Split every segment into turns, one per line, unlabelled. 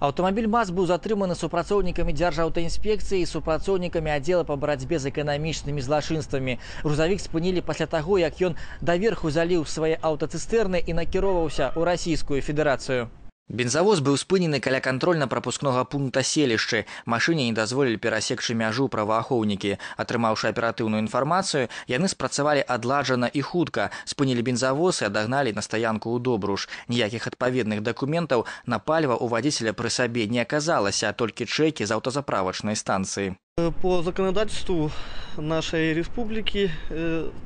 Аўтамабіль МАЗ быў затрыманы супрацоўнікамі дзяржаўтаінспекцыі і супрацоўнікамі аддзела па барацьбе з эканамічнымі злачынствамі. Грузавік спынілі пасля таго, як ён даверху заліў свае аўтацыстэрны і накіроўваўся ў Расійскую Федэрацыю. Бензавоз быў спынены каля кантрольна-прапускнога пункта селішчы. Машыне не дазволілі перасекчы мяжу праваахоўнікі. Атрымаўшы аператыўную інфармацыю, яны спрацавалі адладжана і хутка. Спынілі бензавоз і адагналі на стаянку ў Добруж. Ніякіх адпаведных дакументаў на паліва у вадзіцеля пры сабе не аказалася, толькі чэкі з аўтазаправачнай станцыі.
По законодательству нашей республики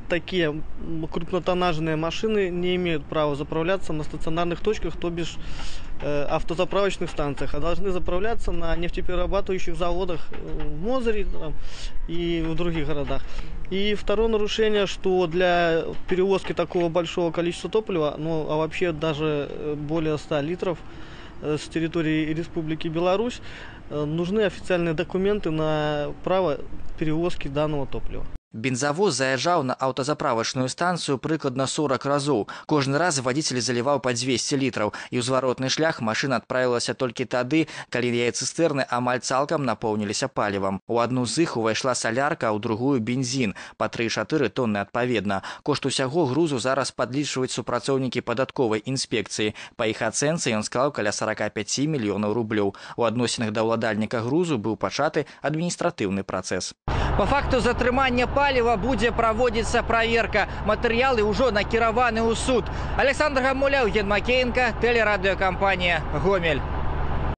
такие крупнотоннажные машины не имеют права заправляться на стационарных точках, то бишь автозаправочных станциях, а должны заправляться на нефтеперерабатывающих заводах в Мозыре и в других городах. И второе нарушение, что для перевозки такого большого количества топлива, ну а вообще даже более 100 литров с территории Республики Беларусь, нужны официальные документы на право перевозки данного топлива.
Бензавоз заязджаў на аўтазаправачную станцыю прыкладна 40 разоў. Кожны раз вадзіцель заліваў па 200 літраў, і ў зваротны шлях машына адправілася толькі тады, калі яе цыстэрны амаль цалкам напоўніліся палівам. У адну з іх увайшла салярка, а ў другую бензін, па 3-4 тонны адпаведна. Кошт усяго грузу зараз падлічваюць супрацоўнікі падатковай інспекцыі. Па іх ацэнцы ён склаў каля 45 мільёнаў рублёў. У адносінах да ўладальніка грузу быў пачаты адміністратыўны працэс. По факту затрымання паліва будзе праводзіцца праверка. Матэрыялы ўжо накіраваны ў суд. Александр Гамуля, Евген Макеенко, тэлерадыёкампанія «Гомель».